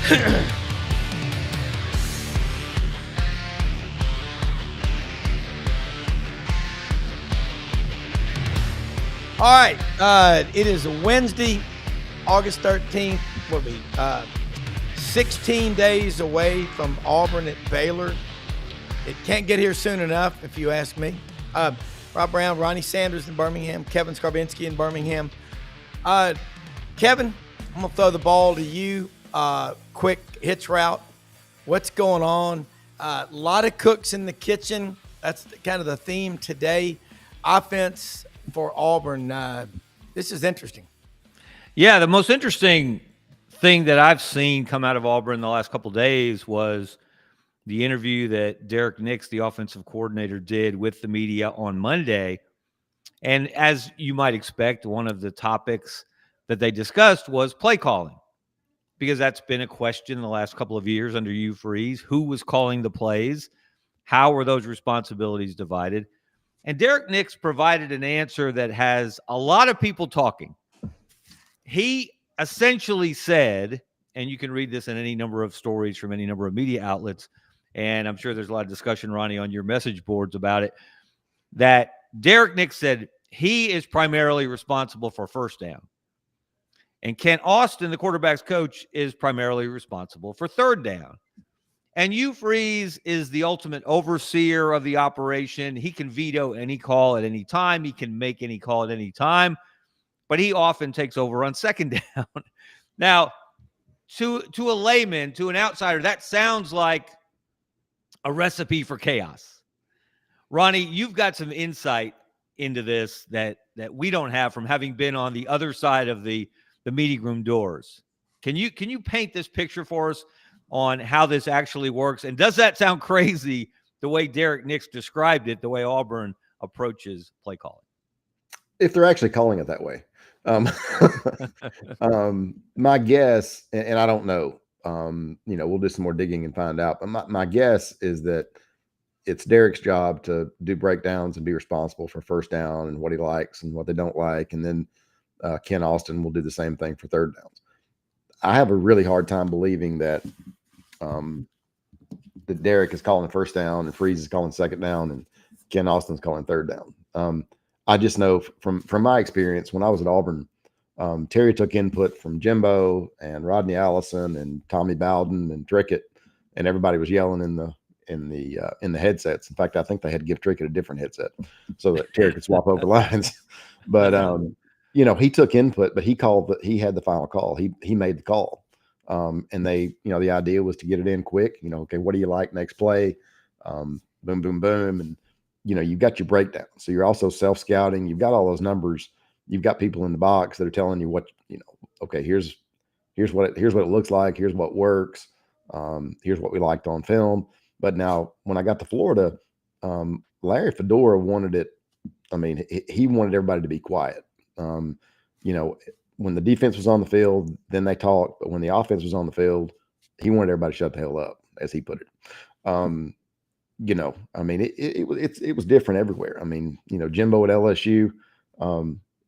All right, it is a Wednesday, August 13th. What we 16 days away from Auburn at Baylor. It can't get here soon enough, if you ask me. Rob Browne, Ronnie Sanders in Birmingham, Kevin Scarbinski in Birmingham. Kevin, I'm going to throw the ball to you. Quick hitch route. What's going on? A lot of cooks in the kitchen. That's kind of the theme today. Offense for Auburn. This is interesting. Yeah, the most interesting thing that I've seen come out of Auburn the last couple of days was the interview that Derrick Nix, the offensive coordinator, did with the media on Monday. And as you might expect, one of the topics that they discussed was play calling, because that's been a question the last couple of years under Hugh Freeze. Who was calling the plays? How were those responsibilities divided? And Derrick Nix provided an answer that has a lot of people talking. He essentially said, and you can read this in any number of stories from any number of media outlets, and I'm sure there's a lot of discussion, Ronnie, on your message boards about it, that Derrick Nix said he is primarily responsible for first down. And Kent Austin, the quarterback's coach, is primarily responsible for third down. And Hugh Freeze is the ultimate overseer of the operation. He can veto any call at any time. He can make any call at any time. But he often takes over on second down. Now, to a layman, to an outsider, that sounds like a recipe for chaos. Ronnie, you've got some insight into this that we don't have from having been on the other side of the meeting room doors. Can you paint this picture for us on how this actually works? And does that sound crazy, the way Derrick Nix described it, the way Auburn approaches play calling? If they're actually calling it that way. My guess, and I don't know, we'll do some more digging and find out, but my guess is that it's Derrick's job to do breakdowns and be responsible for first down and what he likes and what they don't like. And then Ken Austin will do the same thing for third downs. I have a really hard time believing that that Derrick is calling first down and Freeze is calling second down and Ken Austin's calling third down. I just know from my experience when I was at Auburn, Terry took input from Jimbo and Rodney Allison and Tommy Bowden and Trickett, and everybody was yelling in the headsets. In fact, I think they had to give Trickett a different headset so that Terry could swap over lines. But he took input, but he had the final call. He made the call. And they, the idea was to get it in quick, okay, what do you like next play? Boom, boom, boom. And, you've got your breakdown. So you're also self-scouting. You've got all those numbers. You've got people in the box that are telling you what, okay, here's what it looks like. Here's what works. Here's what we liked on film. But now when I got to Florida, Larry Fedora wanted it. I mean, he wanted everybody to be quiet. When the defense was on the field, then they talked. But when the offense was on the field, he wanted everybody to shut the hell up, as he put it. It was different everywhere. I mean, Jimbo at LSU,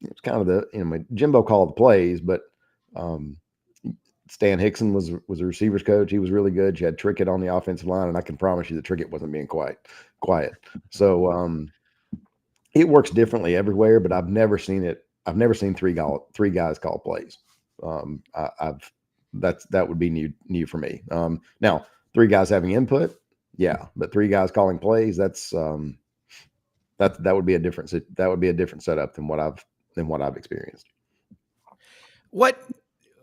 it's kind of Jimbo called the plays, but Stan Hickson was a receivers coach. He was really good. You had Trickett on the offensive line, and I can promise you that Trickett wasn't being quiet. So it works differently everywhere, but I've never seen it. I've never seen three guys call plays. That would be new for me. Now 3 guys having input, yeah, but 3 guys calling plays, that would be a different setup than what I've experienced. What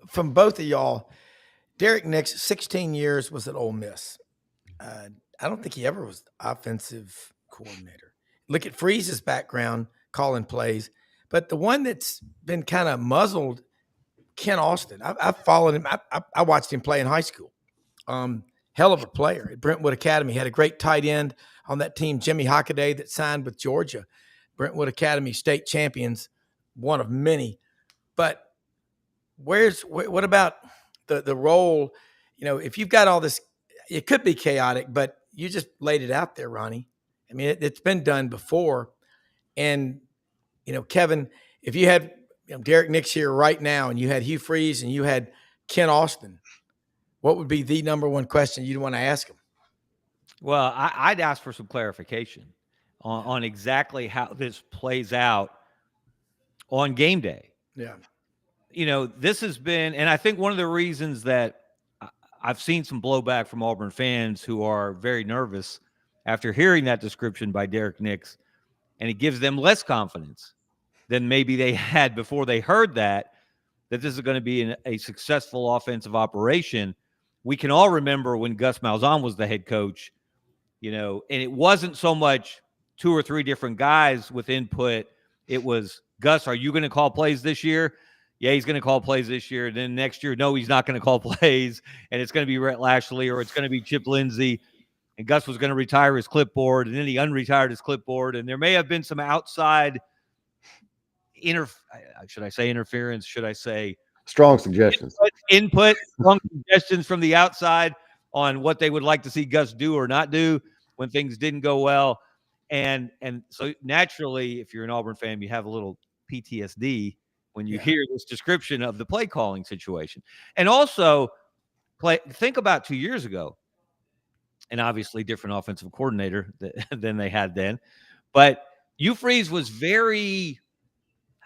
from both of y'all, Derrick Nix, 16 years was at Ole Miss. I don't think he ever was offensive coordinator. Look at Freeze's background calling plays. But the one that's been kind of muzzled, Ken Austin. I've followed him. I watched him play in high school. Hell of a player at Brentwood Academy. Had a great tight end on that team, Jimmy Hockaday, that signed with Georgia. Brentwood Academy state champions, one of many. But what about the role? If you've got all this, it could be chaotic, but you just laid it out there, Ronnie. I mean, it's been done before. And, Kevin, if you had Derrick Nix here right now and you had Hugh Freeze and you had Ken Austin, what would be the number one question you'd want to ask him? Well, I'd ask for some clarification on exactly how this plays out on game day. Yeah. This has been, and I think one of the reasons that I've seen some blowback from Auburn fans who are very nervous after hearing that description by Derrick Nix, and it gives them less confidence than maybe they had before they heard that this is going to be a successful offensive operation. We can all remember when Gus Malzahn was the head coach, and it wasn't so much 2 or 3 different guys with input. It was, Gus, are you going to call plays this year? Yeah, he's going to call plays this year. And then next year, no, he's not going to call plays. And it's going to be Rhett Lashley or it's going to be Chip Lindsey. And Gus was going to retire his clipboard, and then he unretired his clipboard. And there may have been some outside should I say interference? Should I say strong suggestions? Input, strong suggestions from the outside on what they would like to see Gus do or not do when things didn't go well. And so naturally, if you're an Auburn fan, you have a little PTSD when you hear this description of the play calling situation. And also, think about 2 years ago, and obviously different offensive coordinator than they had then. But Hugh Freeze was very,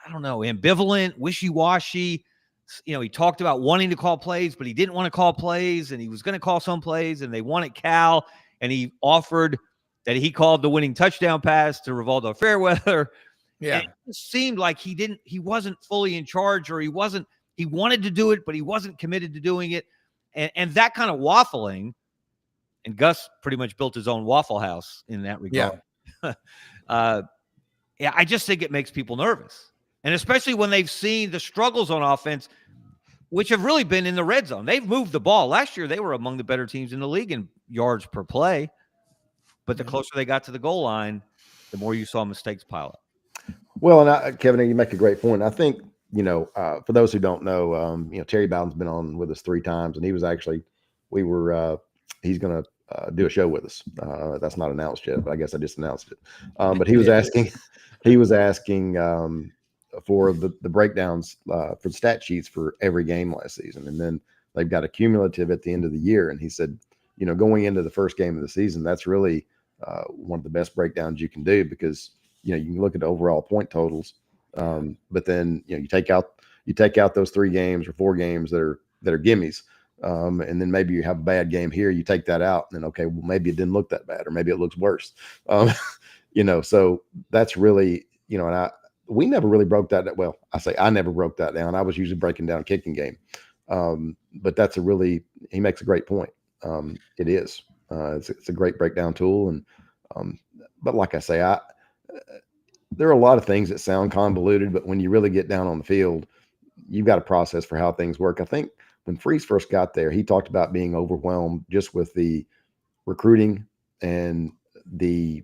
ambivalent, wishy-washy. He talked about wanting to call plays, but he didn't want to call plays, and he was going to call some plays, and they wanted Cal, and he offered that he called the winning touchdown pass to Rivaldo Fairweather. Yeah. And it seemed like he wasn't fully in charge, or he wanted to do it, but he wasn't committed to doing it. And that kind of waffling, and Gus pretty much built his own Waffle House in that regard. Yeah. I just think it makes people nervous. And especially when they've seen the struggles on offense, which have really been in the red zone. They've moved the ball. Last year, they were among the better teams in the league in yards per play. But the closer they got to the goal line, the more you saw mistakes pile up. Well, and Kevin, you make a great point. I think, for those who don't know, Terry Bowden's been on with us 3 times, and he was actually, he's going to do a show with us. That's not announced yet, but I guess I just announced it. But he was asking for the breakdowns for the stat sheets for every game last season. And then they've got a cumulative at the end of the year. And he said, going into the first game of the season, that's really one of the best breakdowns you can do, because, you can look at the overall point totals. But then, you take out those 3 games or 4 games that are gimmies. And then maybe you have a bad game here, you take that out, and then, okay, well, maybe it didn't look that bad, or maybe it looks worse. So that's really, and we never really broke that. Well, I never broke that down. I was usually breaking down a kicking game. But that's he makes a great point. It is, it's a great breakdown tool. And, but like I say, there are a lot of things that sound convoluted, but when you really get down on the field, you've got a process for how things work. I think when Freeze first got there, he talked about being overwhelmed just with the recruiting and the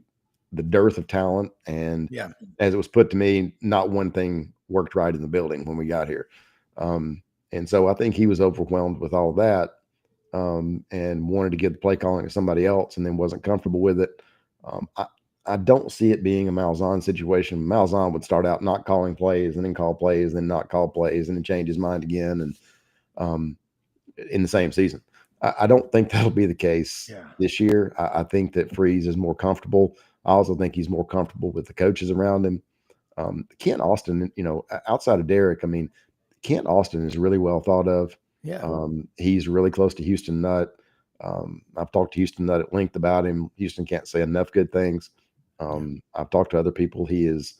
dearth of talent. And as it was put to me, not one thing worked right in the building when we got here. And so I think he was overwhelmed with all that, and wanted to give the play calling to somebody else, and then wasn't comfortable with it. I don't see it being a Malzahn situation. Malzahn would start out not calling plays, and then call plays, and then not call plays, and then change his mind again, and in the same season. I don't think that'll be the case this year. I think that Freeze is more comfortable. I also think he's more comfortable with the coaches around him. Kent Austin, outside of Derrick, Kent Austin is really well thought of. Yeah. He's really close to Houston Nutt. I've talked to Houston Nutt at length about him. Houston can't say enough good things. I've talked to other people. He's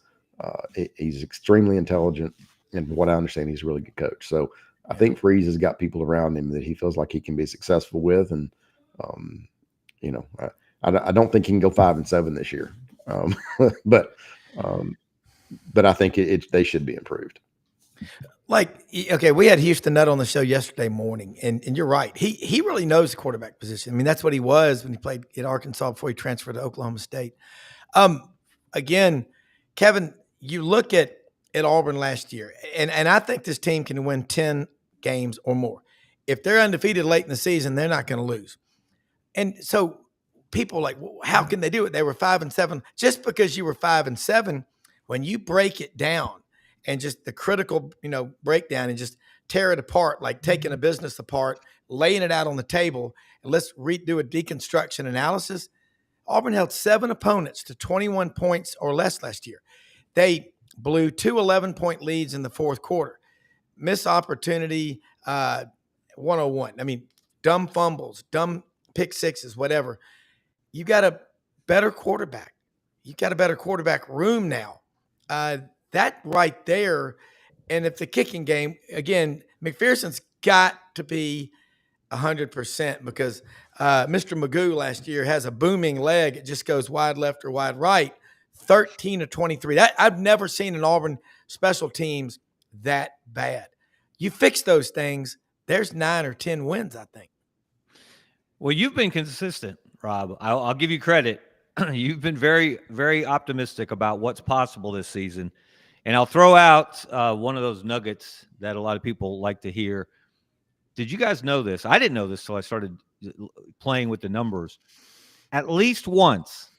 extremely intelligent, and from what I understand, he's a really good coach. So I think Freeze has got people around him that he feels like he can be successful with. And, I don't think he can go 5-7 this year. But I think they should be improved. We had Houston Nutt on the show yesterday morning, and you're right. He really knows the quarterback position. That's what he was when he played in Arkansas before he transferred to Oklahoma State. Again, Kevin, you look at Auburn last year, and I think this team can win 10 games or more. If they're undefeated late in the season, they're not going to lose. And so people are like, well, how can they do it? They were 5-7. Just because you were 5-7, when you break it down, and just the critical, breakdown and just tear it apart, like taking a business apart, laying it out on the table, and let's do a deconstruction analysis. Auburn held 7 opponents to 21 points or less last year. They blew 2 11-point leads in the fourth quarter. Missed opportunity 101. I mean, dumb fumbles, dumb pick sixes, whatever. You got a better quarterback. You got a better quarterback room now. That right there, and if the kicking game, again, McPherson's got to be 100% because Mr. Magoo last year has a booming leg. It just goes wide left or wide right, 13 of 23. I've never seen an Auburn special teams that bad. You fix those things, there's 9 or 10 wins, I think. Well, you've been consistent, Rob. I'll give you credit. You've been very, very optimistic about what's possible this season. And I'll throw out one of those nuggets that a lot of people like to hear. Did you guys know this? I didn't know this till I started playing with the numbers. At least once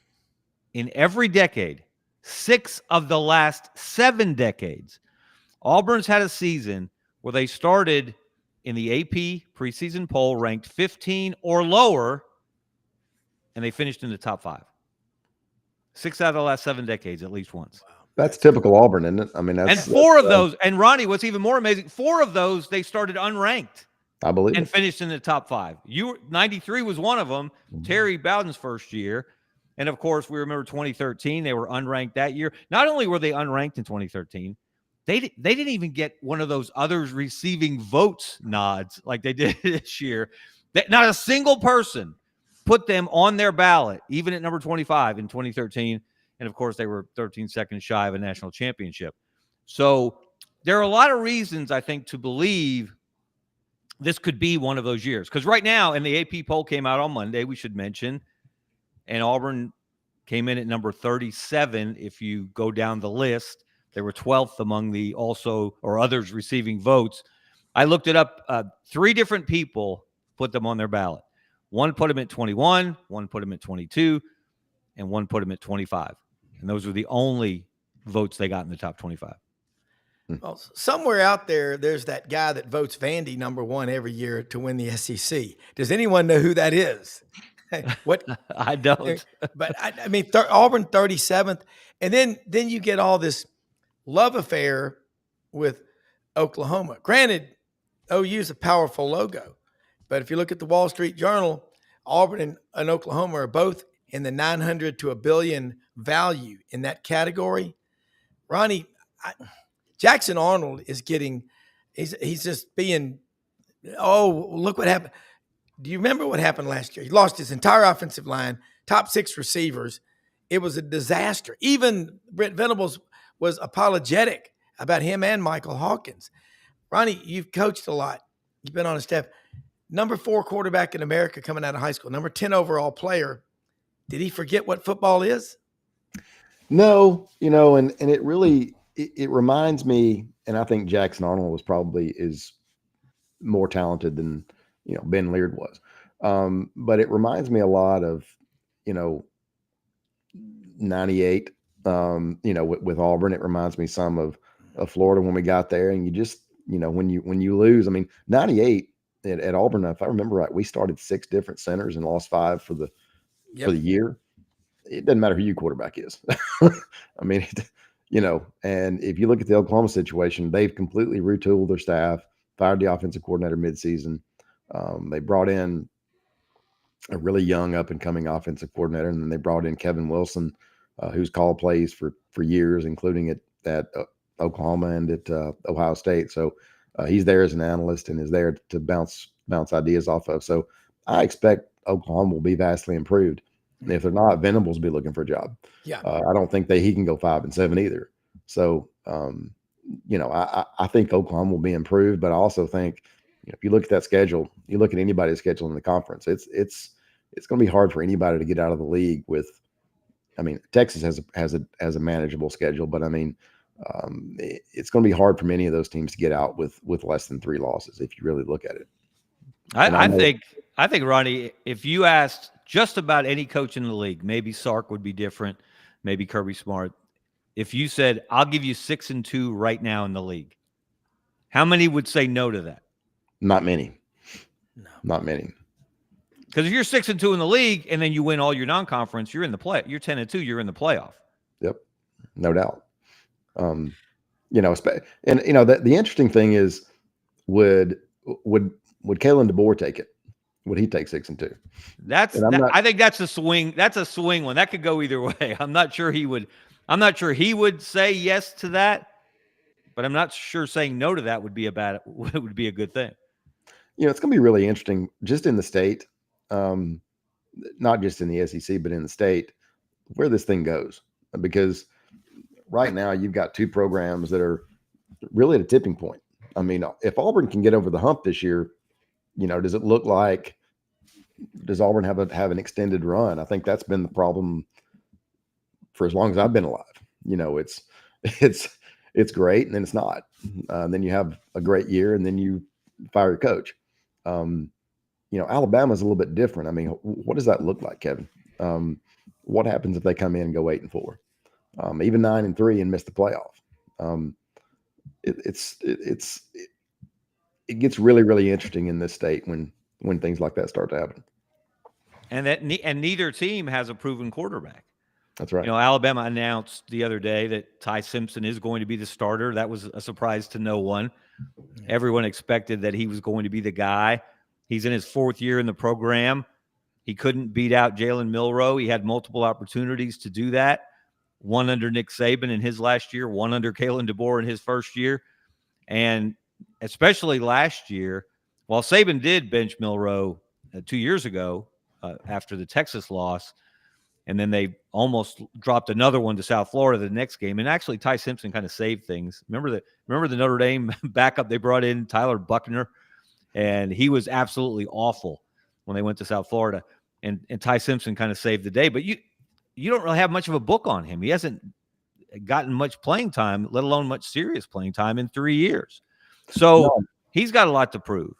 in every decade, 6 of the last 7 decades, Auburn's had a season where they started in the AP preseason poll ranked 15 or lower, and they finished in the top 5. 6 out of the last 7 decades, at least once. Wow. That's typical Auburn, isn't it? I mean, and 4 of those, and Ronnie, what's even more amazing, 4 of those they started unranked. I believe and finished in the top 5. 93 was one of them. Terry Bowden's first year. And of course, we remember 2013. They were unranked that year. Not only were they unranked in 2013, they didn't even get one of those others receiving votes nods like they did this year. Not a single person put them on their ballot, even at number 25 in 2013. And of course, they were 13 seconds shy of a national championship. So there are a lot of reasons, I think, to believe this could be one of those years. Because right now, and the AP poll came out on Monday, we should mention, and Auburn came in at number 37. If you go down the list, they were 12th among the also or others receiving votes. I looked it up. 3 different people put them on their ballot. One put them at 21, one put them at 22, and one put them at 25. And those were the only votes they got in the top 25. Well, somewhere out there, there's that guy that votes Vandy number 1 every year to win the SEC. Does anyone know who that is? What? I don't. But I mean, Auburn 37th, and then you get all this love affair with Oklahoma. Granted, OU's a powerful logo, but if you look at the Wall Street Journal, Auburn and Oklahoma are both in the 900 to $1 billion value in that category. Ronnie, Jackson Arnold is he's just being, look what happened. Do you remember what happened last year? He lost his entire offensive line, top 6 receivers. It was a disaster. Even Brent Venables was apologetic about him and Michael Hawkins. Ronnie, you've coached a lot. You've been on a staff. Number 4 quarterback in America coming out of high school, number 10 overall player. Did he forget what football is? No, and it really – it reminds me, and I think Jackson Arnold is more talented than, Ben Leard was. But it reminds me a lot of, 98, with Auburn. It reminds me some of Florida when we got there. And you just, when you lose, I mean, 98 at Auburn, if I remember right, we started 6 different centers and lost 5 for the year. It doesn't matter who your quarterback is. I mean, and if you look at the Oklahoma situation, they've completely retooled their staff, fired the offensive coordinator midseason. They brought in a really young up-and-coming offensive coordinator, and then they brought in Kevin Wilson, who's called plays for years, including at Oklahoma and at Ohio State. So he's there as an analyst and is there to bounce ideas off of. So I expect Oklahoma will be vastly improved. And if they're not, Venables will be looking for a job. Yeah, I don't think he can go 5-7 either. So, I think Oklahoma will be improved, but I also think, if you look at that schedule, you look at anybody's schedule in the conference, it's going to be hard for anybody to get out of the league with. I mean, Texas has a manageable schedule, but I mean, it's going to be hard for many of those teams to get out with less than 3 losses if you really look at it. I think Ronnie, if you asked just about any coach in the league, maybe Sark would be different, maybe Kirby Smart. if you said, I'll give you 6-2 right now in the league, how many would say no to that? Not many. No. Not many. Because if you're 6-2 in the league and then you win all your non-conference, you're in the play. You're 10-2. You're in the playoff. Yep, no doubt. And the interesting thing is, would Kalen DeBoer take it? Would he take 6-2? I think that's a swing. That's a swing one. That could go either way. I'm not sure he would say yes to that, but I'm not sure saying no to that would be a good thing. It's going to be really interesting just in the state, not just in the SEC, but in the state, where this thing goes. Because right now you've got two programs that are really at a tipping point. I mean, if Auburn can get over the hump this year, does it look like, does Auburn have an extended run? I think that's been the problem for as long as I've been alive. It's great, and then it's not. Then you have a great year, and then you fire your coach. Alabama's a little bit different. I mean, what does that look like, Kevin? What happens if they come in and go 8-4, even 9-3 and miss the playoff? It gets really, really interesting in this state when things like that start to happen. And neither team has a proven quarterback. That's right. Alabama announced the other day that Ty Simpson is going to be the starter. That was a surprise to no one. Everyone expected that he was going to be the guy. He's in his fourth year in the program. He couldn't beat out Jalen Milroe. He had multiple opportunities to do that. One under Nick Saban in his last year, one under Kalen DeBoer in his first year. And especially last year, while Saban did bench Milroe 2 years ago after the Texas loss, and then they almost dropped another one to South Florida the next game. And actually, Ty Simpson kind of saved things. Remember the Notre Dame backup they brought in, Tyler Buckner, and he was absolutely awful when they went to South Florida. And Ty Simpson kind of saved the day. But you don't really have much of a book on him. He hasn't gotten much playing time, let alone much serious playing time in 3 years. So he's got a lot to prove.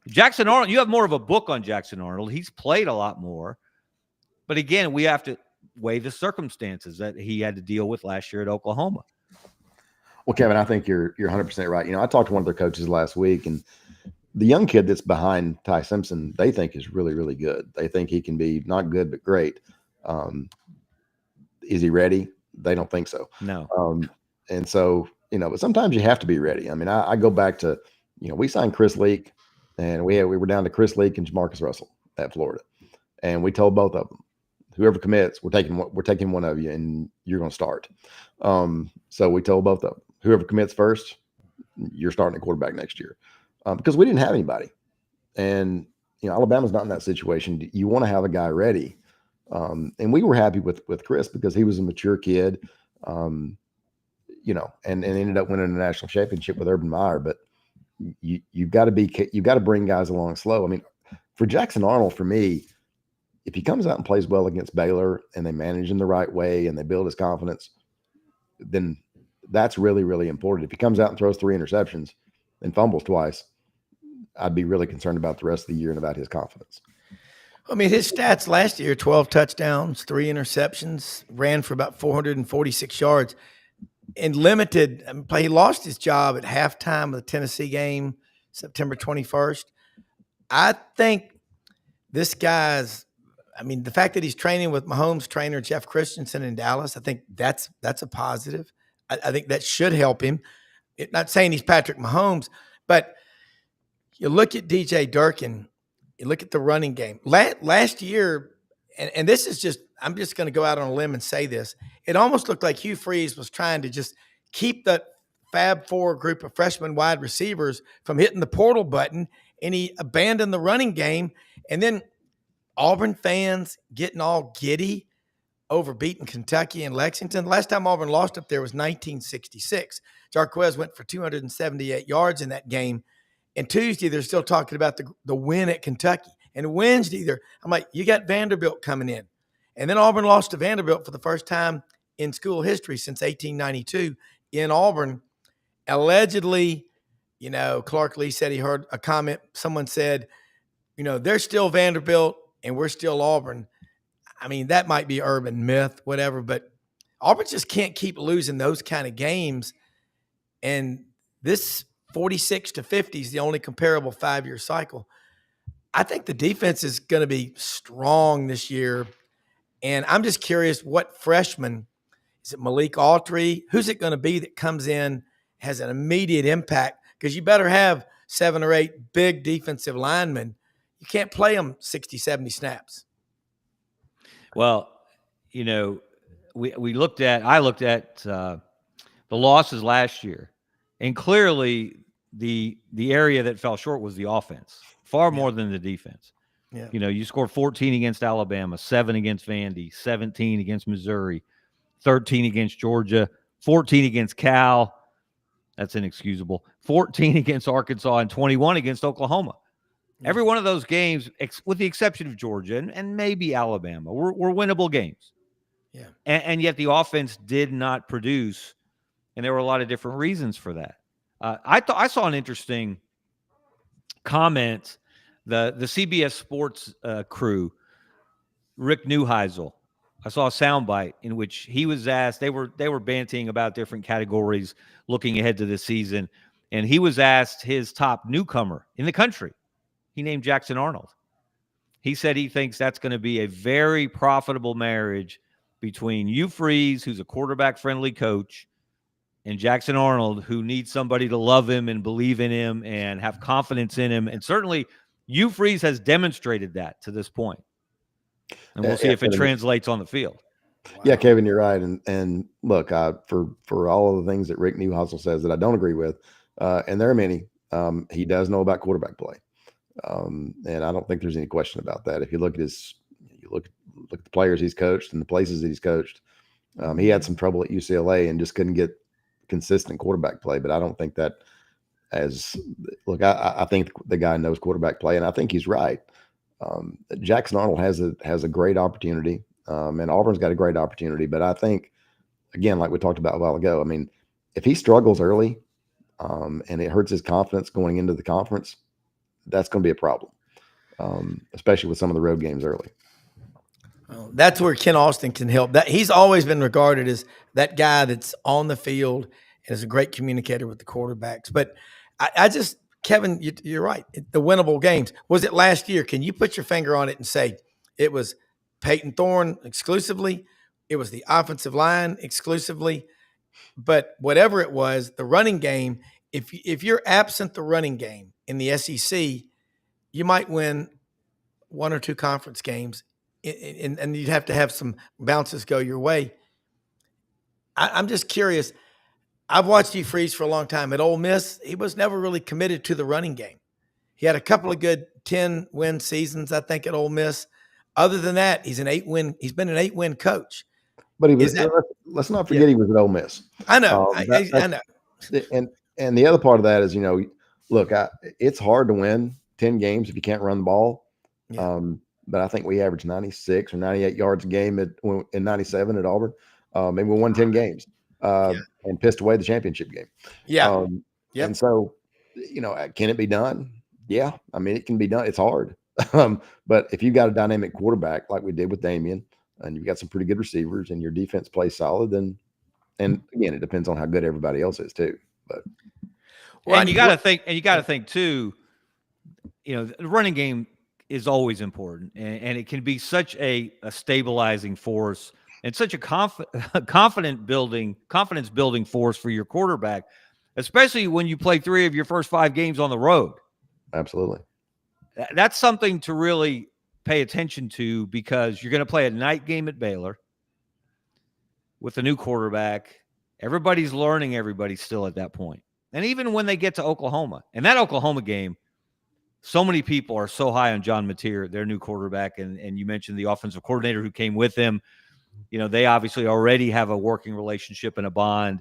Jackson Arnold, you have more of a book on Jackson Arnold. He's played a lot more. But again, we have to weigh the circumstances that he had to deal with last year at Oklahoma. Well, Kevin, I think you're 100% right. I talked to one of their coaches last week, and the young kid that's behind Ty Simpson, they think is really, really good. They think he can be not good, but great. Is he ready? They don't think so. No. And so, but sometimes you have to be ready. I mean, I go back to, we signed Chris Leak, and we were down to Chris Leak and Jamarcus Russell at Florida. And we told both of them, whoever commits, we're taking one of you, and you're going to start. So we told both of them, whoever commits first, you're starting a quarterback next year, because we didn't have anybody. And Alabama's not in that situation. You want to have a guy ready, and we were happy with Chris because he was a mature kid, and ended up winning a national championship with Urban Meyer. But you've got to bring guys along slow. I mean, for Jackson Arnold, for me, if he comes out and plays well against Baylor and they manage him the right way and they build his confidence, then that's really, really important. If he comes out and throws 3 interceptions and fumbles twice, I'd be really concerned about the rest of the year and about his confidence. I mean, his stats last year, 12 touchdowns, 3 interceptions, ran for about 446 yards and limited play. He lost his job at halftime of the Tennessee game, September 21st. I think this guy's, the fact that he's training with Mahomes' trainer, Jeff Christensen in Dallas, I think that's a positive. I think that should help him. Not saying he's Patrick Mahomes, but you look at DJ Durkin, you look at the running game. Last year, and this is just, I'm just going to go out on a limb and say this, it almost looked like Hugh Freeze was trying to just keep that Fab Four group of freshman wide receivers from hitting the portal button, and he abandoned the running game. And then Auburn fans getting all giddy over beating Kentucky and Lexington. The last time Auburn lost up there was 1966. Jarquez went for 278 yards in that game. And Tuesday, they're still talking about the win at Kentucky. And Wednesday, I'm like, you got Vanderbilt coming in. And then Auburn lost to Vanderbilt for the first time in school history since 1892 in Auburn. Allegedly, Clark Lee said he heard a comment. Someone said, they're still Vanderbilt and we're still Auburn. I mean, that might be urban myth, whatever, but Auburn just can't keep losing those kind of games. And this 46-50 is the only comparable 5-year cycle. I think the defense is going to be strong this year. And I'm just curious what freshman, is it Malik Autry? Who's it going to be that comes in, has an immediate impact? Because you better have 7 or 8 big defensive linemen. You can't play them 60, 70 snaps. Well, you know, I looked at the losses last year, and clearly the area that fell short was the offense, far more than the defense. Yeah. You know, you scored 14 against Alabama, 7 against Vandy, 17 against Missouri, 13 against Georgia, 14 against Cal. That's inexcusable. 14 against Arkansas and 21 against Oklahoma. Every one of those games, with the exception of Georgia and maybe Alabama, were winnable games. Yeah. And yet the offense did not produce, and there were a lot of different reasons for that. I saw an interesting comment. The CBS Sports crew, Rick Neuheisel, I saw a soundbite in which he was asked, they were banting about different categories looking ahead to this season, and he was asked his top newcomer in the country. He named Jackson Arnold. He said he thinks that's going to be a very profitable marriage between Hugh Freeze, who's a quarterback-friendly coach, and Jackson Arnold, who needs somebody to love him and believe in him and have confidence in him. And certainly Hugh Freeze has demonstrated that to this point. And we'll see if it translates on the field. Wow. Yeah, Kevin, you're right. And look, for all of the things that Rick Neuheisel says that I don't agree with, and there are many, he does know about quarterback play. And I don't think there's any question about that. If you look at look at the players he's coached and the places that he's coached, he had some trouble at UCLA and just couldn't get consistent quarterback play. But I don't think that I think the guy knows quarterback play, and I think he's right. Jackson Arnold has a great opportunity, and Auburn's got a great opportunity. But I think, again, like we talked about a while ago, I mean, if he struggles early, and it hurts his confidence going into the conference, that's going to be a problem, especially with some of the road games early. Well, that's where Ken Austin can help. That he's always been regarded as that guy that's on the field and is a great communicator with the quarterbacks. But I just, Kevin, you're right. The winnable games. Was it last year? Can you put your finger on it and say it was Peyton Thorne exclusively? It was the offensive line exclusively? But whatever it was, the running game, if you're absent the running game in the SEC, you might win 1 or 2 conference games, and you'd have to have some bounces go your way. I'm just curious. I've watched Hugh Freeze for a long time. At Ole Miss, he was never really committed to the running game. He had a couple of good 10-win seasons, I think, at Ole Miss. Other than that, he's been an 8-win coach. But let's not forget he was at Ole Miss. I know. I know. And the other part of that is, look, it's hard to win 10 games if you can't run the ball. Yeah. But I think we averaged 96 or 98 yards a game in 97 at Auburn. Maybe we won 10 games and pissed away the championship game. Yeah. And so, can it be done? Yeah. I mean, it can be done. It's hard. But if you got a dynamic quarterback like we did with Damian, and you've got some pretty good receivers and your defense plays solid, then, and again, it depends on how good everybody else is too. But you got to think too, the running game is always important, and it can be such a stabilizing force and such a confidence building force for your quarterback, especially when you play 3 of your first 5 games on the road. Absolutely. That's something to really pay attention to, because you're going to play a night game at Baylor with a new quarterback. Everybody's learning everybody still at that point. And even when they get to Oklahoma, and that Oklahoma game, so many people are so high on John Mateer, their new quarterback. And you mentioned the offensive coordinator who came with him. They obviously already have a working relationship and a bond.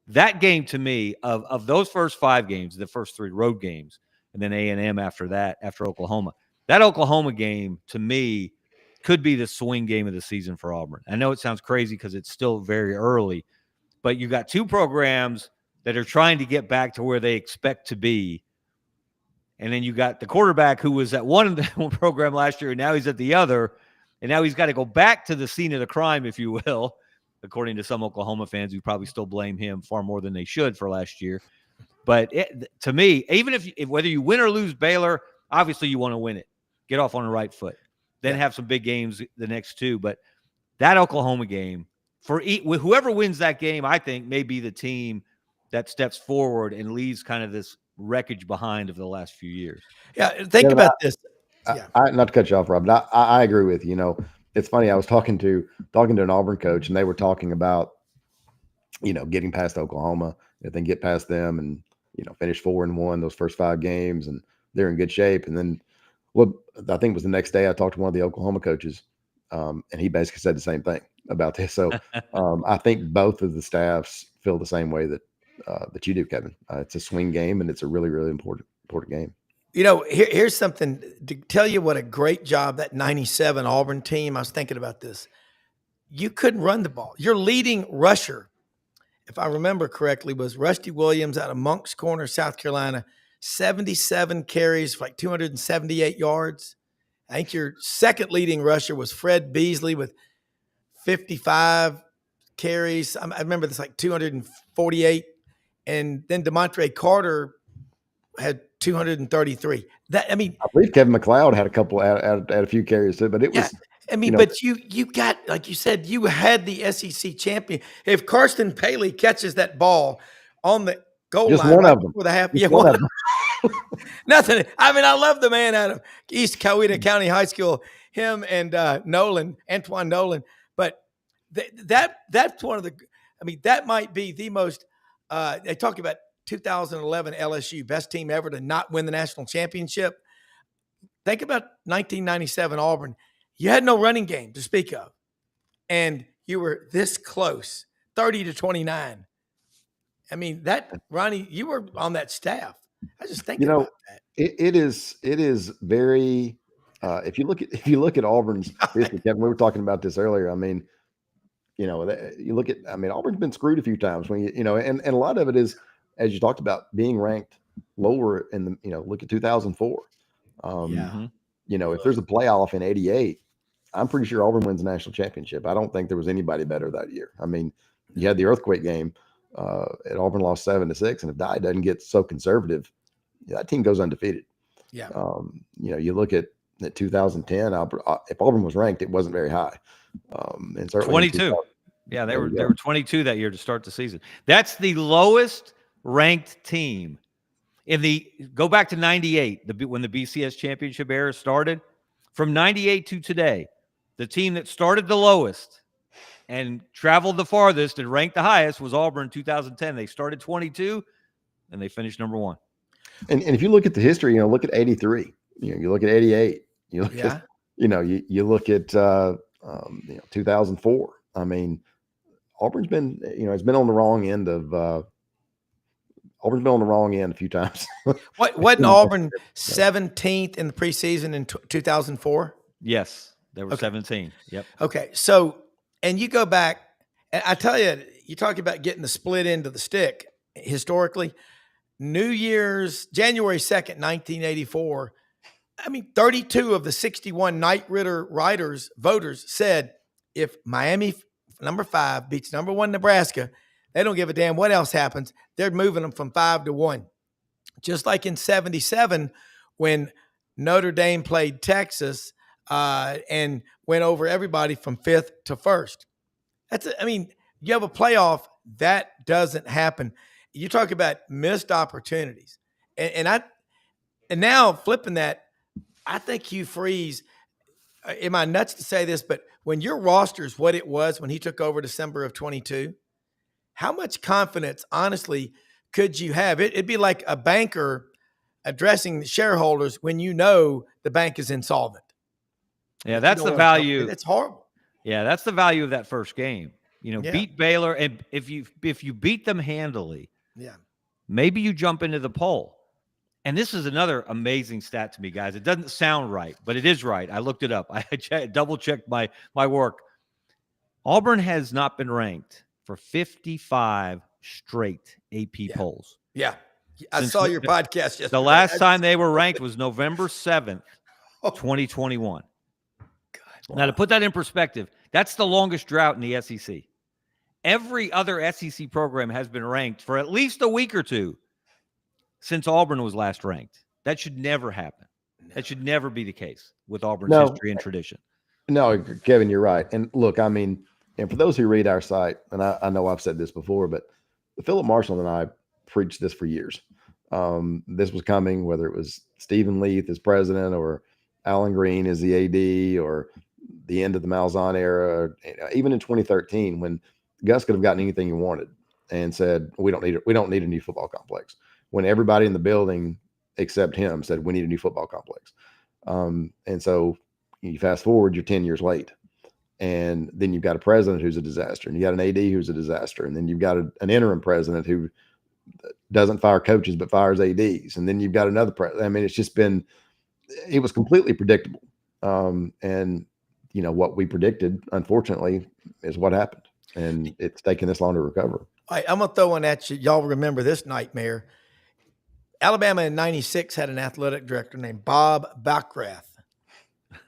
That game, to me, of those first 5 games, the first 3 road games, and then A&M after that, after Oklahoma, that Oklahoma game, to me, could be the swing game of the season for Auburn. I know it sounds crazy because it's still very early, but you got 2 programs that are trying to get back to where they expect to be. And then you got the quarterback who was at one program last year, and now he's at the other. And now he's got to go back to the scene of the crime, if you will, according to some Oklahoma fans who probably still blame him far more than they should for last year. But to me, even if whether you win or lose Baylor, obviously you want to win it. Get off on the right foot. Then have some big games the next two. But that Oklahoma game, for whoever wins that game, I think may be the team that steps forward and leaves kind of this wreckage behind of the last few years. Yeah, think about this. I, not to cut you off, Rob, but I agree with you. You know, it's funny. I was talking to an Auburn coach, and they were talking about, you know, getting past Oklahoma, if they can get past them, and you know, finish 4-1 those first 5 games, and they're in good shape. And then, I think it was the next day, I talked to one of the Oklahoma coaches, and he basically said the same thing about this. So I think both of the staffs feel the same way that you do, Kevin. It's a swing game, and it's a really, really important game. You know, here's something to tell you what a great job that 97 Auburn team. I was thinking about this. You couldn't run the ball. Your leading rusher, if I remember correctly, was Rusty Williams out of Moncks Corner, South Carolina, 77 carries for like 278 yards. I think your second leading rusher was Fred Beasley with 55 carries. I remember this, like 248. And then DeMontre Carter had 233. I believe Kevin McLeod had a couple, had a few carries too, but it was. I mean, but you got, like you said, you had the SEC champion. If Karsten Paley catches that ball on the goal just line one right of them. before the half, one of them. Nothing. I mean, I love the man out of East Coweta County High School, him and Antoine Nolan. But that's one of the. I mean, that might be the most. They talk about 2011 LSU, best team ever to not win the national championship. Think about 1997 Auburn. You had no running game to speak of, and you were this close, 30-29. I mean, that, Ronnie, you were on that staff. I just think about that. It is very. If you look at Auburn's history, Kevin, we were talking about this earlier. I mean, you know, you look at. I mean, Auburn's been screwed a few times when you know, and a lot of it is, as you talked about, being ranked lower in the. You know, look at 2004. You know, if there's a playoff in '88, I'm pretty sure Auburn wins the national championship. I don't think there was anybody better that year. I mean, you had the earthquake game. At Auburn lost 7-6, and if Dye doesn't get so conservative, that team goes undefeated. Yeah. You know, you look at 2010. If Auburn was ranked, it wasn't very high. And 22. Yeah, they were 22 that year to start the season. That's the lowest ranked team in the. Go back to '98, when the BCS championship era started. From '98 to today, the team that started the lowest and traveled the farthest and ranked the highest was Auburn in 2010. They started 22 and they finished number 1. And if you look at the history, you know, look at 83, you know, you look at 88, you look at, you know, you look at, 2004. I mean, Auburn's been, you know, it's been on the wrong end of, Auburn's been on the wrong end a few times. Wasn't Auburn 17th in the preseason in 2004? Yes, they were 17. Yep. Okay. So, and you go back, and I tell you, you talk about getting the split end of the stick historically. New Year's, January 2nd, 1984. I mean, 32 of the 61 Knight Ridder voters said if Miami, number 5, beats number 1 Nebraska, they don't give a damn what else happens. They're moving them from 5-1. Just like in 77 when Notre Dame played Texas and went over everybody from 5th to 1st. You have a playoff, that doesn't happen. You talk about missed opportunities. And now flipping that, I think Hugh Freeze, am I nuts to say this, but when your roster is what it was when he took over December of 22, how much confidence, honestly, could you have? It'd be like a banker addressing the shareholders when you know the bank is insolvent. Yeah, that's the value. It's horrible. Yeah, that's the value of that first game. You know, beat Baylor, and if you beat them handily, maybe you jump into the poll. And this is another amazing stat to me, guys. It doesn't sound right, but it is right. I looked it up. I double-checked my work. Auburn has not been ranked for 55 straight AP polls. Yeah. I saw your podcast yesterday. The last time they were ranked was November 7th, 2021. God, wow. Now, to put that in perspective, that's the longest drought in the SEC. Every other SEC program has been ranked for at least a week or two since Auburn was last ranked. That should never happen. That should never be the case with Auburn's history and tradition. No, Kevin, you're right. And look, I mean, and for those who read our site, and I know I've said this before, but Philip Marshall and I preached this for years. This was coming, whether it was Stephen Leith as president or Alan Green as the AD or the end of the Malzahn era, even in 2013, when Gus could have gotten anything he wanted and said, we don't need a new football complex. When everybody in the building except him said, we need a new football complex. And so you fast forward, you're 10 years late. And then you've got a president who's a disaster, and you got an AD who's a disaster. And then you've got an interim president who doesn't fire coaches, but fires ADs. And then you've got another president. I mean, it was completely predictable. And what we predicted, unfortunately, is what happened. And it's taken this long to recover. All right, I'm going to throw one at you. Y'all remember this nightmare. Alabama in 96 had an athletic director named Bob Backrath.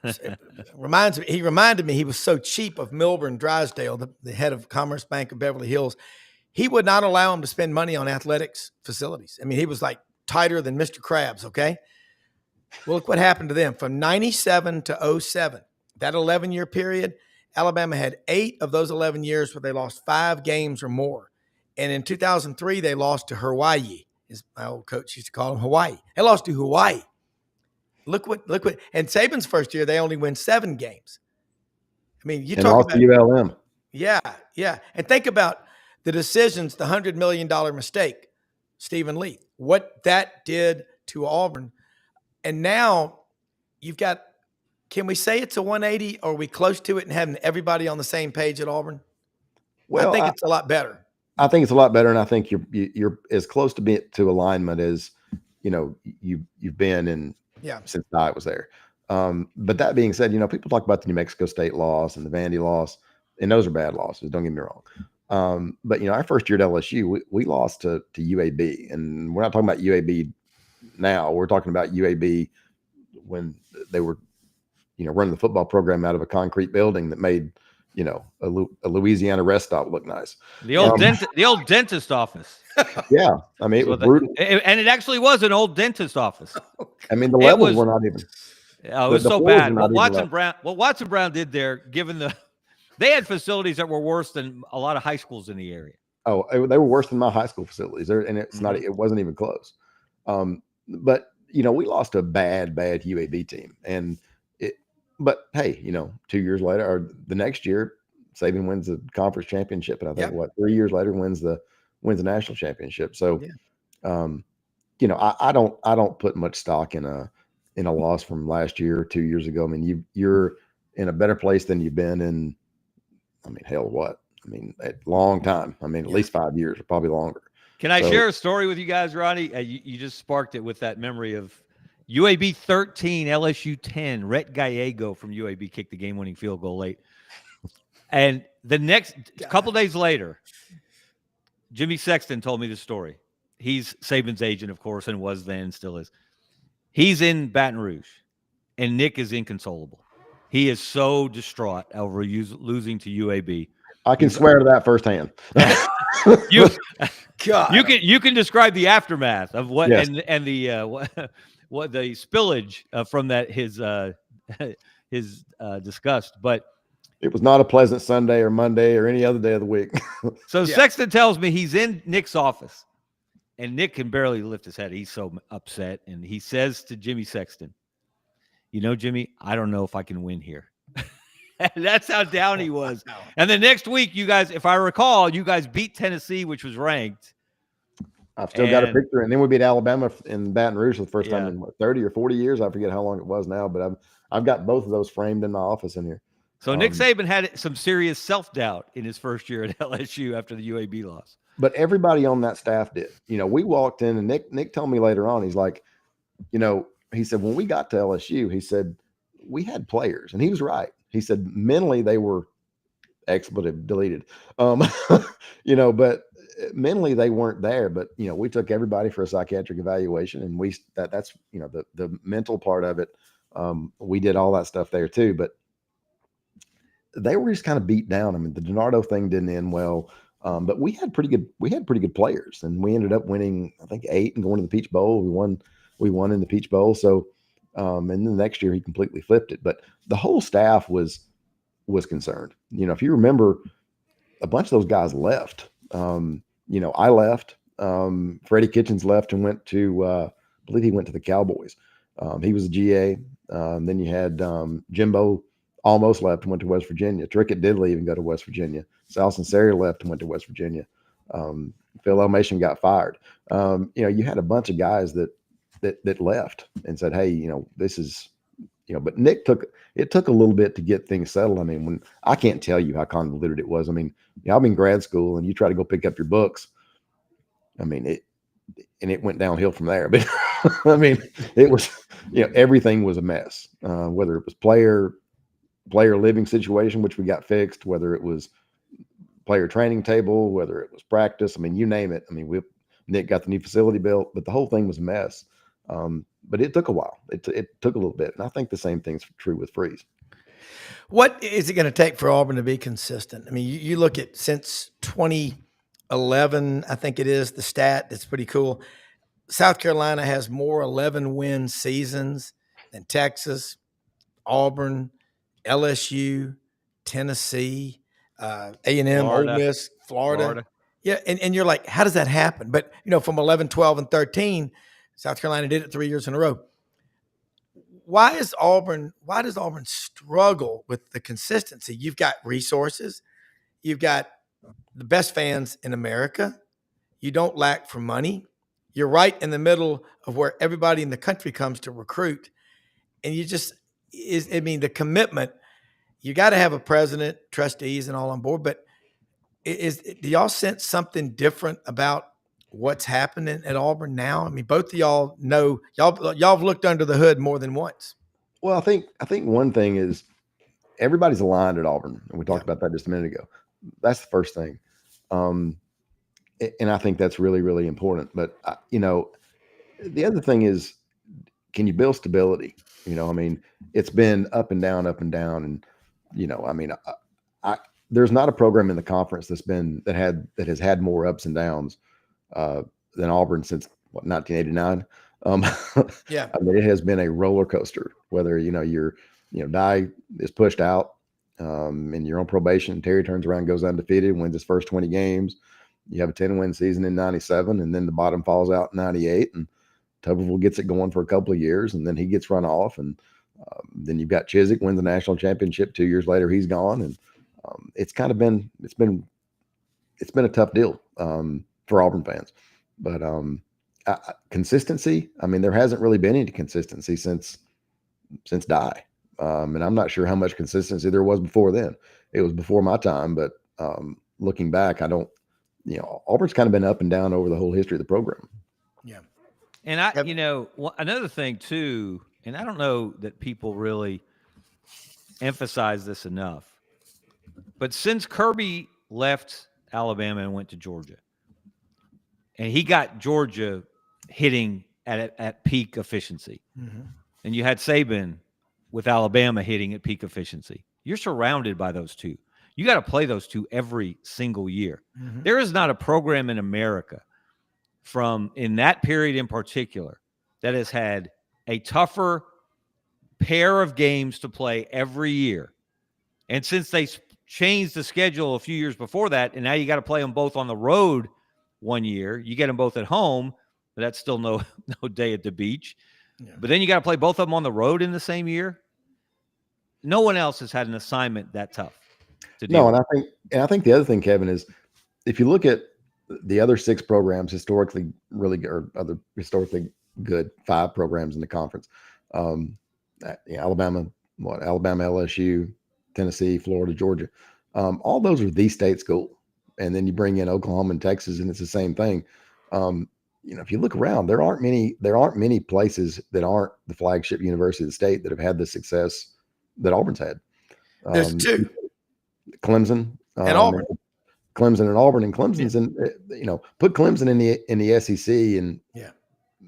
He reminded me he was so cheap of Milburn Drysdale, the head of Commerce Bank of Beverly Hills. He would not allow him to spend money on athletics facilities. I mean, he was like tighter than Mr. Krabs, okay? Well, look what happened to them. From 97 to 07, that 11-year period, Alabama had 8 of those 11 years where they lost 5 games or more. And in 2003, they lost to Hawaii. As my old coach used to call them, Hawaii. They lost to Hawaii. Look what, and Saban's first year, they only win 7 games. I mean, you talk about ULM. Yeah. And think about the decisions, the $100 million mistake, Stephen Leith, what that did to Auburn. And now you've got, can we say it's a 180? Or are we close to it and having everybody on the same page at Auburn? Well, I think it's a lot better. I think it's a lot better, and I think you're as close to alignment as you've been in since I was there. But that being said, people talk about the New Mexico State loss and the Vandy loss, and those are bad losses. Don't get me wrong. But our first year at LSU, we lost to UAB, and we're not talking about UAB now. We're talking about UAB when they were running the football program out of a concrete building that made a Louisiana rest stop look nice. The old dentist office. Yeah, I mean, it was brutal. And it actually was an old dentist office. I mean, the levels were not even. Oh, it was so bad. What Watson Brown did there, they had facilities that were worse than a lot of high schools in the area. Oh, they were worse than my high school facilities. And it's not. It wasn't even close. But we lost to a bad UAB team, But hey, 2 years later, or the next year, Saban wins the conference championship, and I think 3 years later wins the national championship. So, I don't put much stock in a loss from last year or 2 years ago. I mean, you're in a better place than you've been in. I mean, hell, what? I mean, a long time. I mean, at least 5 years, or probably longer. Can I share a story with you guys, Ronnie? You just sparked it with that memory of UAB 13, LSU 10. Rhett Gallego from UAB kicked the game-winning field goal late. And the next couple days later, Jimmy Sexton told me the story. He's Saban's agent, of course, and was then, still is. He's in Baton Rouge, and Nick is inconsolable. He is so distraught over losing to UAB. I can swear to that firsthand. You can describe the aftermath of what and the what the spillage from that his disgust, but it was not a pleasant Sunday or Monday or any other day of the week. So Sexton tells me he's in Nick's office, and Nick can barely lift his head. He's so upset, and he says to Jimmy Sexton, Jimmy, I don't know if I can win here. That's how down he was. And the next week, you guys, if I recall, you guys beat Tennessee, which was ranked. I've still got a picture, and then we beat Alabama in Baton Rouge for the first time in 30 or 40 years. I forget how long it was now, but I've got both of those framed in my office in here. So Nick Saban had some serious self-doubt in his first year at LSU after the UAB loss. But everybody on that staff did. We walked in, and Nick told me later on, he's like, he said, when we got to LSU, he said, we had players, and he was right. He said, mentally, they were expletive deleted, but mentally they weren't there. But, we took everybody for a psychiatric evaluation, and that's the mental part of it. We did all that stuff there too, but they were just kind of beat down. I mean, the DiNardo thing didn't end well. But we had pretty good players, and we ended up winning, I think, 8 and going to the Peach Bowl. We won in the Peach Bowl. So, and then the next year he completely flipped it. But the whole staff was concerned. If you remember, a bunch of those guys left. I left. Freddie Kitchens left and went to, I believe he went to the Cowboys. He was a GA. Then you had Jimbo almost left and went to West Virginia. Trickett did leave and go to West Virginia. Sal Sinceri left and went to West Virginia. Phil Elmation got fired. You had a bunch of guys that left and said, hey, this is, but Nick took a little bit to get things settled. I mean, I can't tell you how convoluted it was. I mean, I'm in grad school and you try to go pick up your books. I mean, it went downhill from there. But I mean, it was, everything was a mess. Whether it was player living situation, which we got fixed, whether it was player training table, whether it was practice. I mean, you name it. I mean, Nick got the new facility built, but the whole thing was a mess. But it took a while. It took a little bit. And I think the same thing's true with Freeze. What is it going to take for Auburn to be consistent? I mean, you look at since 2011, I think it is the stat that's pretty cool. South Carolina has more 11-win seasons than Texas, Auburn, LSU, Tennessee, A&M, Ole Miss, Florida. Yeah, and you're like, how does that happen? But, from 11, 12, and 13, South Carolina did it 3 years in a row. Why does Auburn struggle with the consistency? You've got resources. You've got the best fans in America. You don't lack for money. You're right in the middle of where everybody in the country comes to recruit. And the commitment, you got to have a president, trustees, and all on board. But do y'all sense something different about what's happening at Auburn now? I mean, both of y'all know y'all have looked under the hood more than once. Well, I think one thing is everybody's aligned at Auburn, and we talked about that just a minute ago. That's the first thing, and I think that's really, really important. But the other thing is, can you build stability? I mean, it's been up and down, and there's not a program in the conference that has had more ups and downs than Auburn since 1989. Yeah, I mean, it has been a roller coaster. Whether Dye is pushed out, and you're on probation. Terry turns around, goes undefeated, wins his first 20 games. You have a 10-win season in '97, and then the bottom falls out in '98, and Tuberville gets it going for a couple of years, and then he gets run off, and then you've got Chizik wins the national championship 2 years later. He's gone, and it's been a tough deal for Auburn fans. But consistency, I mean, there hasn't really been any consistency since Dye. And I'm not sure how much consistency there was before then. It was before my time, but looking back, Auburn's kind of been up and down over the whole history of the program. Yeah. And another thing too, and I don't know that people really emphasize this enough, but since Kirby left Alabama and went to Georgia, and he got Georgia hitting at peak efficiency, and you had Saban with Alabama hitting at peak efficiency, you're surrounded by those two. You got to play those two every single year. There is not a program in America in that period in particular that has had a tougher pair of games to play every year. And since they changed the schedule a few years before that, and now you got to play them both on the road 1 year, you get them both at home, but that's still no day at the beach. Yeah. But then you got to play both of them on the road in the same year. No one else has had an assignment that tough to deal with. And I think the other thing, Kevin, is if you look at the other 6 programs historically good 5 programs in the conference, Alabama, LSU, Tennessee, Florida, Georgia, all those are the state school. And then you bring in Oklahoma and Texas, and it's the same thing. If you look around, there aren't many places that aren't the flagship university of the state that have had the success that Auburn's had. There's 2. Clemson and Auburn. Clemson and Auburn, and Clemson's put Clemson in the SEC, and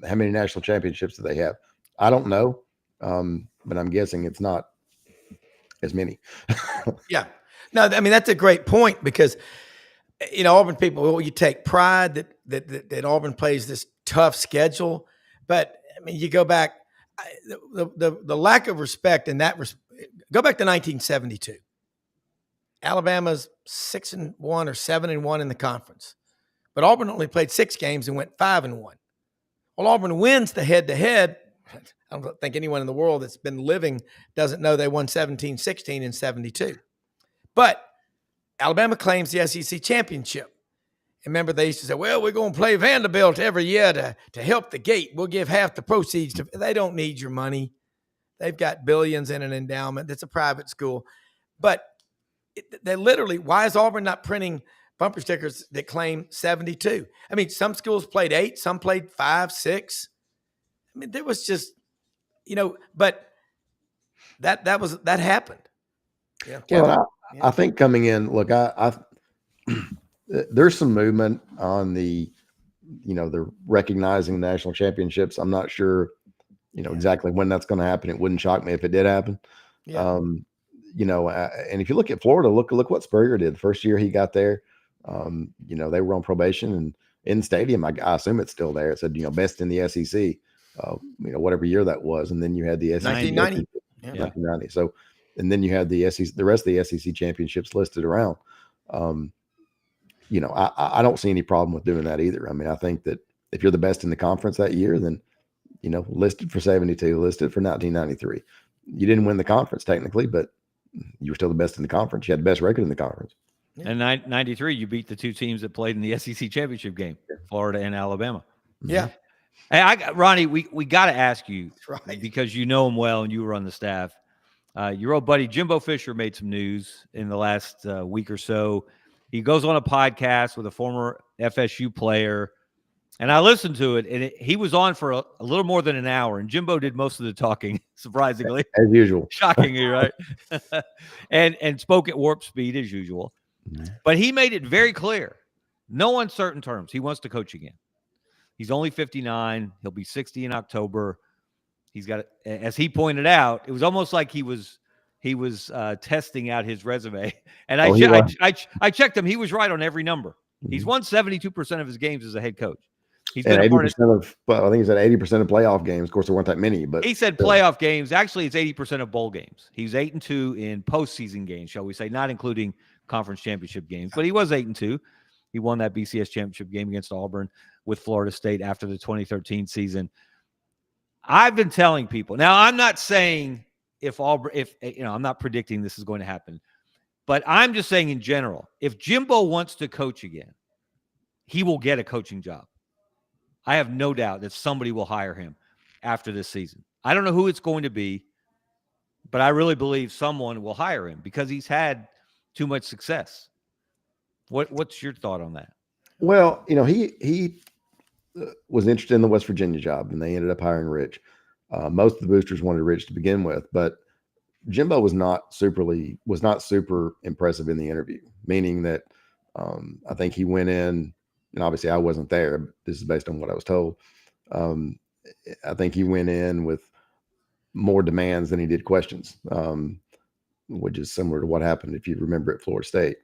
how many national championships do they have? I don't know, but I'm guessing it's not as many. Yeah, no, I mean that's a great point, because Auburn people, well, you take pride that Auburn plays this tough schedule, but I mean, you go back, the lack of respect in that. Go back to 1972. Alabama's 6-1 or 7-1 in the conference, but Auburn only played 6 games and went 5-1. Well, Auburn wins the head-to-head. I don't think anyone in the world that's been living doesn't know they won 17-16 in 72. But Alabama claims the SEC championship. And remember, they used to say, well, we're going to play Vanderbilt every year to help the gate. We'll give half the proceeds to. They don't need your money. They've got billions in an endowment. It's a private school. But they literally, why is Auburn not printing bumper stickers that claim 72? I mean, some schools played 8, some played 5, 6. I mean, there was just, but that happened. Yeah. Well, I think coming in, look, there's some movement on the recognizing national championships. I'm not sure, exactly when that's going to happen. It wouldn't shock me if it did happen. Yeah. And if you look at Florida, look what Spurrier did the first year he got there. They were on probation, and in the stadium, I assume it's still there. It said, best in the SEC, whatever year that was. And then you had the SEC 1990. 1990. So, and then you had the rest of the SEC championships listed around. I don't see any problem with doing that either. I mean, I think that if you're the best in the conference that year, then, listed for 72, listed for 1993. You didn't win the conference technically, but you were still the best in the conference. You had the best record in the conference. And 93, you beat the 2 teams that played in the SEC championship game, Florida and Alabama. Yeah. Hey, Ronnie, we got to ask you, right, because you know him well and you were on the staff. Your old buddy Jimbo Fisher made some news in the last week or so. He goes on a podcast with a former FSU player, and I listened to it, and he was on for a little more than an hour, and Jimbo did most of the talking, surprisingly. As usual. Shockingly, right? and spoke at warp speed as usual. Mm-hmm. But he made it very clear, no uncertain terms, he wants to coach again. He's only 59. He'll be 60 in October. He's got, as he pointed out, it was almost like he was testing out his resume. And I checked him. He was right on every number. Mm-hmm. He's won 72% of his games as a head coach. He's been 80% I think he said 80% of playoff games. Of course, there weren't that many, but he said playoff games. Actually, it's 80% of bowl games. He's 8-2 in postseason games, shall we say, not including conference championship games. But he was 8-2. He won that BCS championship game against Auburn with Florida State after the 2013 season. I've been telling people. Now, I'm not saying I'm not predicting this is going to happen, but I'm just saying in general, if Jimbo wants to coach again, he will get a coaching job. I have no doubt that somebody will hire him after this season. I don't know who it's going to be, but I really believe someone will hire him because he's had too much success. What's your thought on that? Well, he was interested in the West Virginia job, and they ended up hiring Rich. Most of the boosters wanted Rich to begin with, but Jimbo was not super impressive in the interview, meaning that I think he went in, and obviously I wasn't there. This is based on what I was told. I think he went in with more demands than he did questions, which is similar to what happened, if you remember, at Florida State.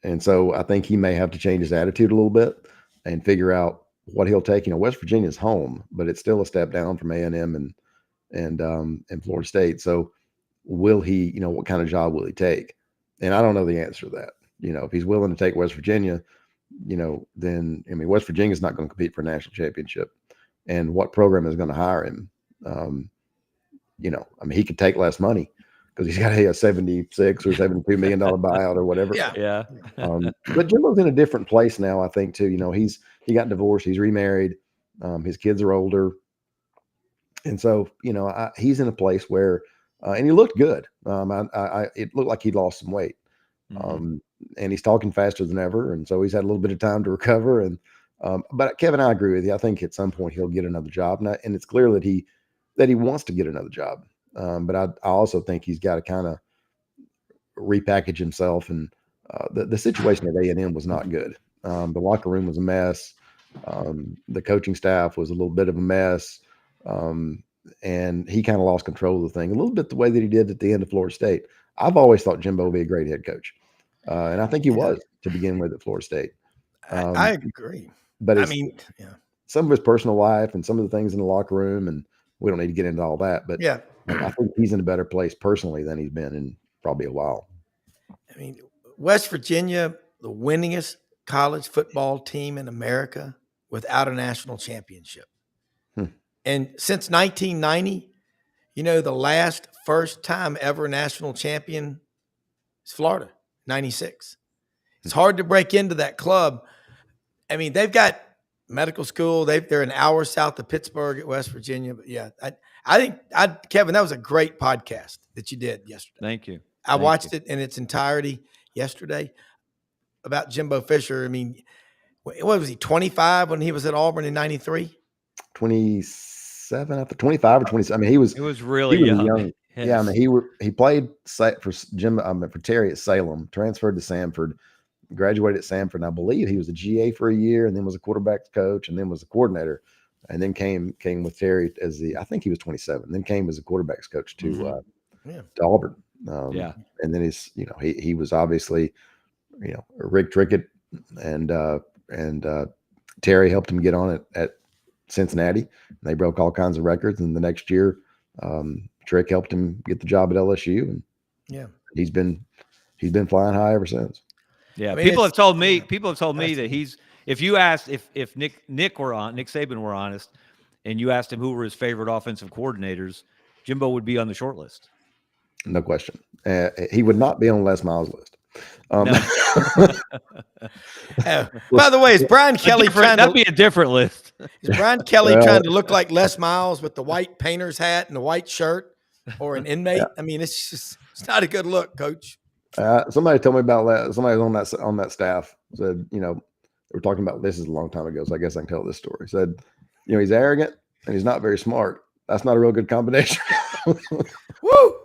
And so I think he may have to change his attitude a little bit and figure out what he'll take. West Virginia's home, but it's still a step down from A&M and Florida State. So will he, what kind of job will he take? And I don't know the answer to that. If he's willing to take West Virginia, then, West Virginia's not going to compete for a national championship. And what program is going to hire him? He could take less money because he's got a $76 or $72 million buyout or whatever. Yeah. But Jimbo's in a different place now, I think, too. He got divorced. He's remarried. His kids are older. And so, he's in a place where, and he looked good. It looked like he'd lost some weight. Mm-hmm. And he's talking faster than ever. And so he's had a little bit of time to recover. And, but Kevin, I agree with you. I think at some point he'll get another job. And it's clear that he wants to get another job. But I also think he's got to kind of repackage himself. And the situation at A&M was not good. The locker room was a mess. The coaching staff was a little bit of a mess. And he kind of lost control of the thing a little bit the way that he did at the end of Florida State. I've always thought Jimbo would be a great head coach. And I think he was to begin with at Florida State. I agree. But I mean, yeah. Some of his personal life and some of the things in the locker room, and we don't need to get into all that. But yeah, I think he's in a better place personally than he's been in probably a while. I mean, West Virginia, the winningest college football team in America without a national championship. And since 1990, the first time ever national champion is Florida, 96. It's hard to break into that club. I mean, they've got medical school. They're an hour south of Pittsburgh at West Virginia. But yeah, I think Kevin, that was a great podcast that you did yesterday. Thank you. I watched it in its entirety yesterday about Jimbo Fisher. I mean, what was he, 25 when he was at Auburn in 93? 27, I think 25 or 27. I mean, he was really young. Yes. Yeah, I mean, he played for Terry at Salem, transferred to Samford, graduated at Samford, and I believe he was a GA for a year, and then was a quarterback coach, and then was a coordinator, and then came with Terry I think he was 27, then came as a quarterbacks coach to Auburn. And then he was obviously, Rick Trickett and Terry helped him get on it at Cincinnati. And they broke all kinds of records, and the next year, Trick helped him get the job at LSU, and he's been flying high ever since. Yeah, I mean, people have told me that he's. If you asked if Nick Saban were honest, and you asked him who were his favorite offensive coordinators, Jimbo would be on the short list. No question. He would not be on Les Miles' list. By the way, is Brian Kelly that'd be a different list? Is Brian Kelly trying to look like Les Miles with the white painter's hat and the white shirt, or an inmate? Yeah. I mean, it's not a good look, Coach. Somebody told me about that. Somebody on that staff said, they were talking about this is a long time ago, so I guess I can tell this story. Said, he's arrogant and he's not very smart. That's not a real good combination. Woo!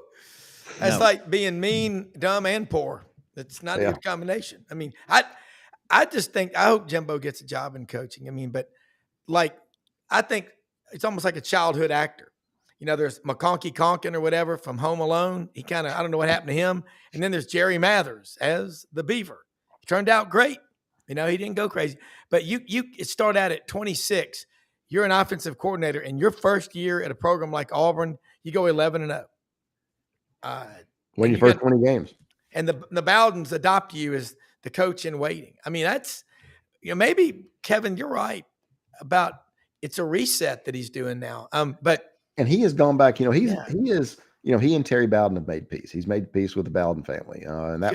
That's like being mean, dumb, and poor. That's not a good combination. I mean, I just think I hope Jimbo gets a job in coaching. I mean, but I think it's almost like a childhood actor. There's McConkey Conkin or whatever from Home Alone. He I don't know what happened to him. And then there's Jerry Mathers as the Beaver. He turned out great. He didn't go crazy. But you start out at 26. You're an offensive coordinator, and your first year at a program like Auburn, you go 11-0. Win your first 20 games. And the Bowdens adopt you as the coach in waiting. I mean, that's, maybe, Kevin, you're right about it's a reset that he's doing now. And he has gone back, he and Terry Bowden have made peace. He's made peace with the Bowden family. And that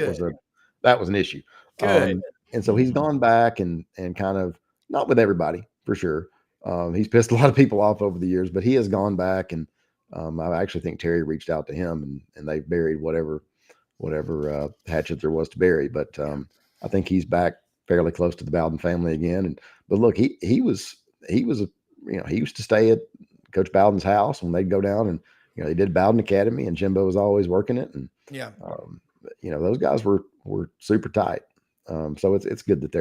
was an issue. Good. And so he's gone back and kind of, not with everybody for sure. He's pissed a lot of people off over the years, but he has gone back, and I actually think Terry reached out to him, and they've buried whatever hatchet there was to bury. But I think he's back fairly close to the Bowden family again. But look, he used to stay at Coach Bowden's house when they'd go down, and they did Bowden Academy, and Jimbo was always working it. And those guys were super tight. So it's good that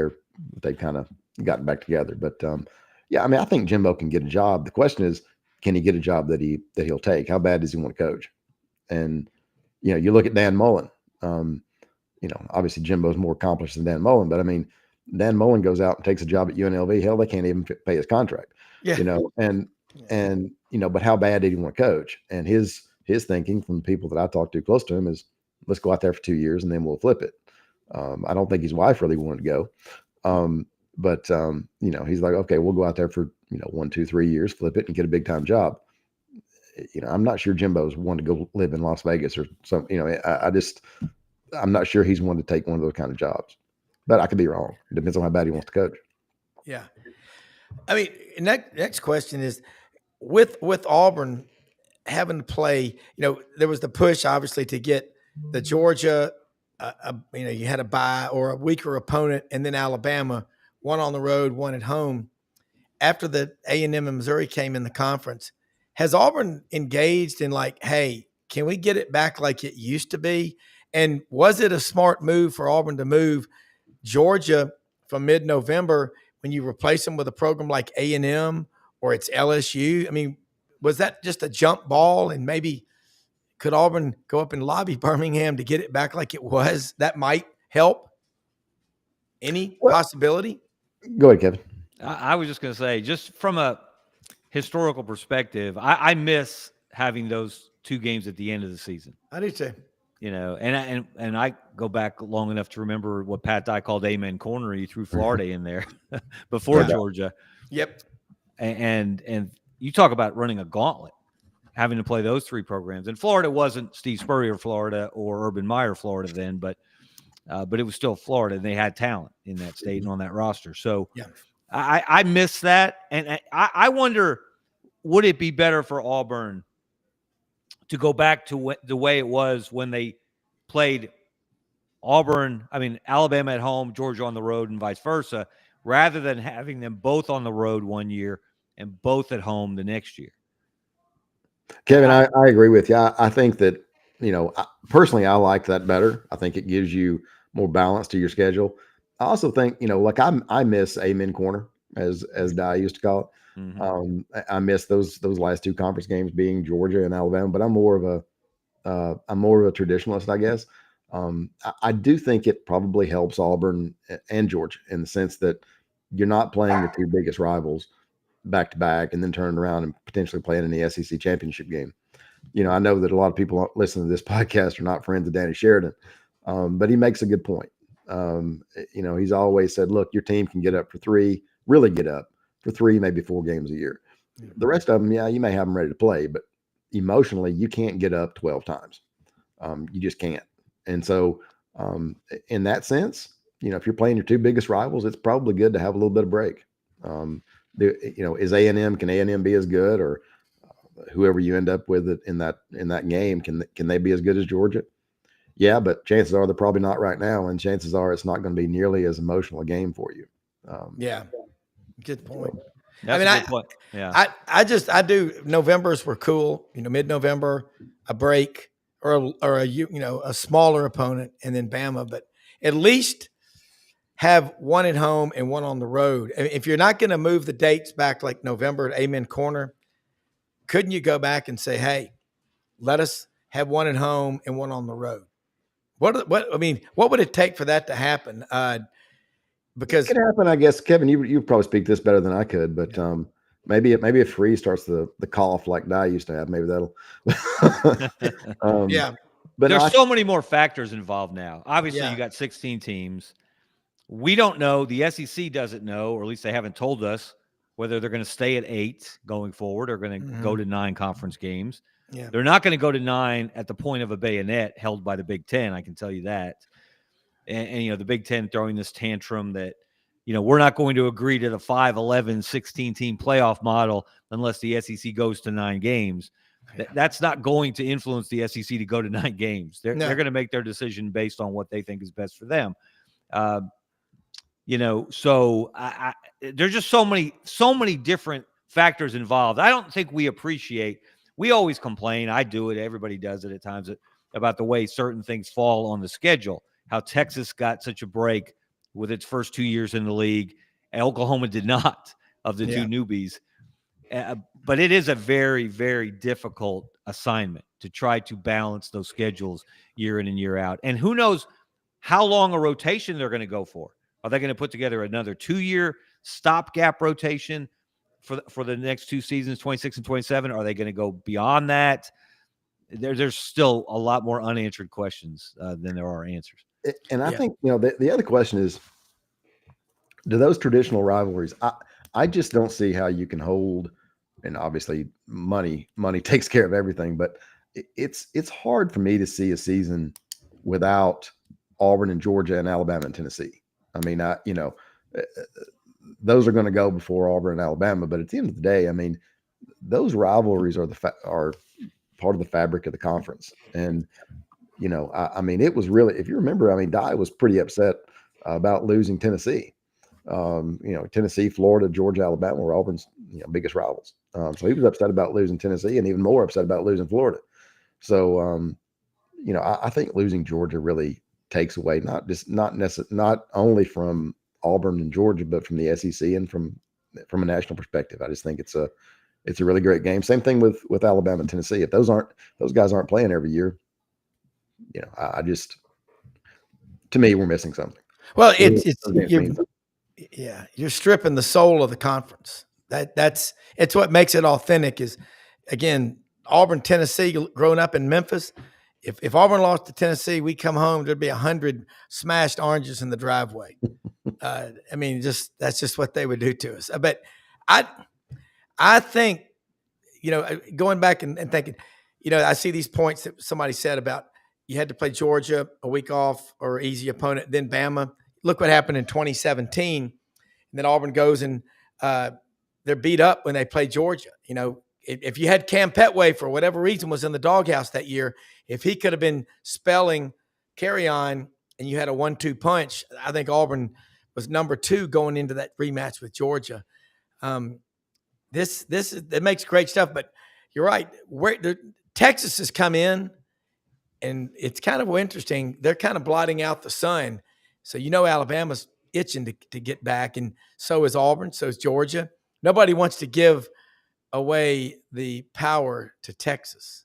they've kind of gotten back together. But I mean, I think Jimbo can get a job. The question is, can he get a job that he'll take? How bad does he want to coach? And you look at Dan Mullen. Obviously Jimbo's more accomplished than Dan Mullen, but I mean, Dan Mullen goes out and takes a job at UNLV. Hell, they can't even pay his contract. Yeah. But how bad did he want to coach? And his thinking from the people that I talked to close to him is, let's go out there for 2 years and then we'll flip it. I don't think his wife really wanted to go. But he's like, okay, we'll go out there for 1, 2, 3 years, flip it, and get a big time job. I'm not sure Jimbo's wanted to go live in Las Vegas or something. I'm not sure he's wanted to take one of those kind of jobs, but I could be wrong. It depends on how bad he wants to coach. Yeah. I mean, next question is with Auburn having to play, there was the push obviously to get the Georgia, you had a bye or a weaker opponent, and then Alabama, one on the road, one at home. After the A&M and Missouri came in the conference, has Auburn engaged in hey, can we get it back like it used to be? And was it a smart move for Auburn to move Georgia from mid-November when you replace them with a program like A&M or it's LSU? I mean, was that just a jump ball, and maybe could Auburn go up and lobby Birmingham to get it back like it was? That might help? Any possibility? Go ahead, Kevin. I was just going to say, just from a historical perspective, I miss having those 2 games at the end of the season. I do too. And I go back long enough to remember what Pat Dye called Amen Corner. He threw Florida in there before Georgia. Yep. And you talk about running a gauntlet, having to play those 3 programs. And Florida wasn't Steve Spurrier Florida or Urban Meyer Florida then, but it was still Florida, and they had talent in that state and on that roster. So I miss that. And I wonder, would it be better for Auburn to go back to the way it was when they played Alabama at home, Georgia on the road, and vice versa, rather than having them both on the road one year and both at home the next year? Kevin, I agree with you. I think that, personally, I like that better. I think it gives you more balance to your schedule. I also think, like I miss Amen Corner, as Dye used to call it. Mm-hmm. I miss those last 2 conference games being Georgia and Alabama, but I'm more of a traditionalist, I guess. I do think it probably helps Auburn and Georgia in the sense that you're not playing the 2 biggest rivals back to back and then turning around and potentially playing in the SEC championship game. I know that a lot of people listening to this podcast are not friends of Danny Sheridan, but he makes a good point. He's always said, look, your team can get up for 3, really get up for 3, maybe 4 games a year. The rest of them, you may have them ready to play, but emotionally, you can't get up 12 times. You just can't. And so in that sense, if you're playing your 2 biggest rivals, it's probably good to have a little bit of break. Is A&M, can A&M be as good, or whoever you end up with in that game, can they be as good as Georgia? Yeah, but chances are they're probably not right now, and chances are it's not going to be nearly as emotional a game for you. Good point. That's a good point. Yeah. I do. Novembers were cool. Mid-November, a break or a smaller opponent, and then Bama. But at least have 1 at home and 1 on the road. If you're not going to move the dates back like November at Amen Corner, couldn't you go back and say, hey, let us have 1 at home and 1 on the road? What would it take for that to happen? Because it could happen, I guess. Kevin, you probably speak this better than I could, but maybe if Freeze starts the cough like Dye used to have, maybe that'll. But there's so many more factors involved now. Obviously, you got 16 teams. We don't know. The SEC doesn't know, or at least they haven't told us whether they're going to stay at 8 going forward or going to go to 9 conference games. Yeah. They're not going to go to 9 at the point of a bayonet held by the Big Ten. I can tell you that. And the Big Ten throwing this tantrum that, we're not going to agree to the 5-11, 16-team playoff model unless the SEC goes to 9 games. That's not going to influence the SEC to go to 9 games. They're going to make their decision based on what they think is best for them. So there's just so many different factors involved. I don't think we appreciate. We always complain. I do it. Everybody does it at times about the way certain things fall on the schedule. How Texas got such a break with its first 2 years in the league, and Oklahoma did not, of the 2 newbies. But it is a very, very difficult assignment to try to balance those schedules year in and year out. And who knows how long a rotation they're going to go for. Are they going to put together another 2-year stopgap rotation for the next 2 seasons, 26 and 27? Are they going to go beyond that? There's still a lot more unanswered questions than there are answers. And I think, the other question is, do those traditional rivalries, I just don't see how you can hold, and obviously money takes care of everything, but it's hard for me to see a season without Auburn and Georgia and Alabama and Tennessee. I mean, those are going to go before Auburn and Alabama, but at the end of the day, I mean, those rivalries are are part of the fabric of the conference. And, it was really, if you remember, Dye was pretty upset about losing Tennessee. Tennessee, Florida, Georgia, Alabama were Auburn's biggest rivals. So he was upset about losing Tennessee and even more upset about losing Florida. So, I think losing Georgia really takes away not only from Auburn and Georgia, but from the SEC and from a national perspective. I just think it's a really great game. Same thing with Alabama and Tennessee. If those guys aren't playing every year, to me, we're missing something. Well, Means you're stripping the soul of the conference. It's what makes it authentic. Is again, Auburn, Tennessee, growing up in Memphis. If Auburn lost to Tennessee, we come home, there'd be 100 smashed oranges in the driveway. I mean, that's just what they would do to us. But I think, going back and thinking, I see these points that somebody said about you had to play Georgia a week off or easy opponent, then Bama. Look what happened in 2017. And then Auburn goes and they're beat up when they play Georgia. If you had Cam Petway, for whatever reason, was in the doghouse that year, if he could have been spelling carry on and you had a 1-2 punch, I think Auburn was number 2 going into that rematch with Georgia. It makes great stuff, but you're right. Texas has come in, and it's kind of interesting. They're kind of blotting out the sun. So, Alabama's itching to get back, and so is Auburn, so is Georgia. Nobody wants to give away the power to Texas.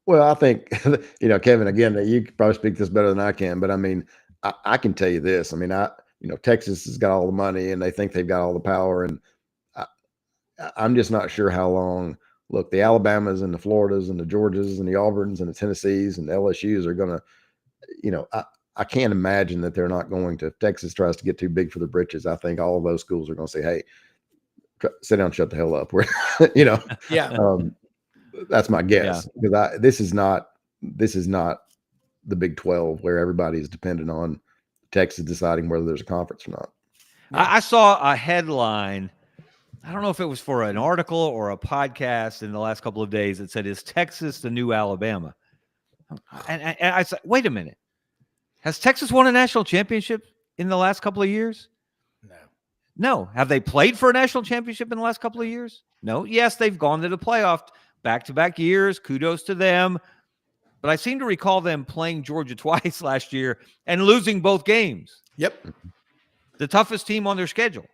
Well, I think, Kevin, again, you could probably speak this better than I can, but I mean, I can tell you this. I mean, Texas has got all the money and they think they've got all the power. And I'm just not sure how long. Look, the Alabamas and the Floridas and the Georgias and the Auburns and the Tennessees and the LSUs are going to, I can't imagine that they're not going to. If Texas tries to get too big for the britches, I think all of those schools are going to say, hey, sit down, shut the hell up. We're, Yeah. That's my guess, because this is not the Big 12 where everybody is dependent on Texas deciding whether there's a conference or not. I saw a headline. I don't know if it was for an article or a podcast in the last couple of days that said, "Is Texas the new Alabama?" And I said, "Wait a minute. Has Texas won a national championship in the last couple of years?" No. Have they played for a national championship in the last couple of years? No. Yes, they've gone to the playoff back-to-back years. Kudos to them. But I seem to recall them playing Georgia twice last year and losing both games. Yep. The toughest team on their schedule.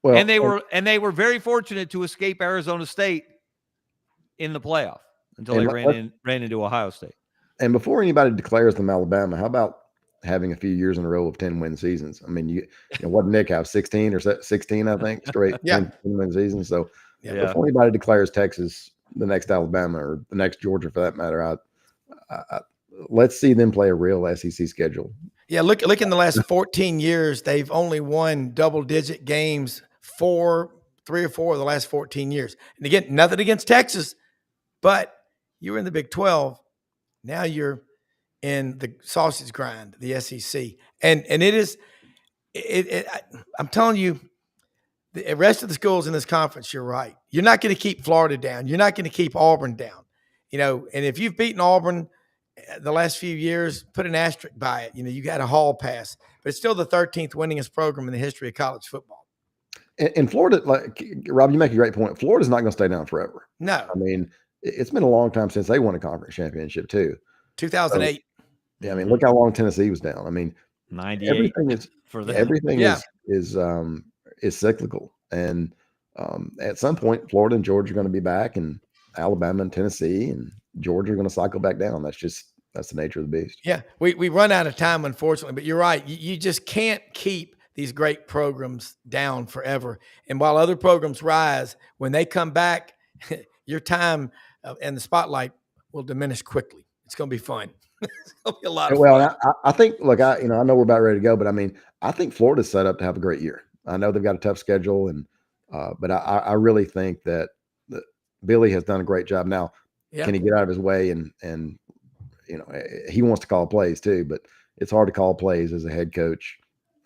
Well, and they were very fortunate to escape Arizona State in the playoff until they ran into Ohio State. And before anybody declares them Alabama, how about having a few years in a row of 10-win seasons? I mean, what Nick have 16 or 16, I think, straight 10-win seasons. So before anybody declares Texas the next Alabama or the next Georgia for that matter, let's see them play a real SEC schedule. Yeah, look in the last 14 years, they've only won double-digit games 3 or 4 of the last 14 years. And again, nothing against Texas, but you were in the Big 12. Now you're in the sausage grind, the SEC. And it is I'm telling you, the rest of the schools in this conference, you're right. You're not going to keep Florida down. You're not going to keep Auburn down. And if you've beaten Auburn the last few years, put an asterisk by it. You got a hall pass, but it's still the 13th winningest program in the history of college football. And Florida, like Rob, you make a great point. Florida's not going to stay down forever. No. I mean, it's been a long time since they won a conference championship too. 2008. So, I mean, look how long Tennessee was down. I mean, 98. Everything is for them. Everything is cyclical, and at some point, Florida and Georgia are going to be back, and Alabama and Tennessee and Georgia are going to cycle back down. That's the nature of the beast. Yeah, we run out of time, unfortunately, but you're right. You just can't keep these great programs down forever. And while other programs rise, when they come back, your time and the spotlight will diminish quickly. It's going to be fun. It's going to be a lot of fun. Well, I think, look, I know we're about ready to go, but I mean, I think Florida's set up to have a great year. I know they've got a tough schedule, and but I really think that Billy has done a great job. Now, can he get out of his way and he wants to call plays too, but it's hard to call plays as a head coach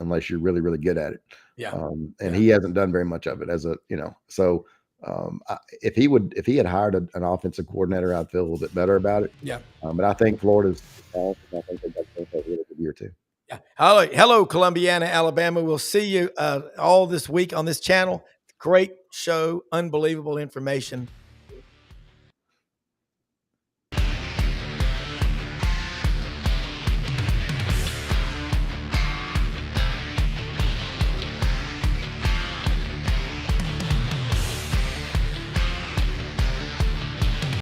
unless you're really, really good at it. Yeah. And he hasn't done very much of it so if he had hired an offensive coordinator, I'd feel a little bit better about it. Yeah. But I think Florida's, I think they've got a really good year too. Yeah. Hello, Columbiana, Alabama. We'll see you all this week on this channel. Great show, unbelievable information.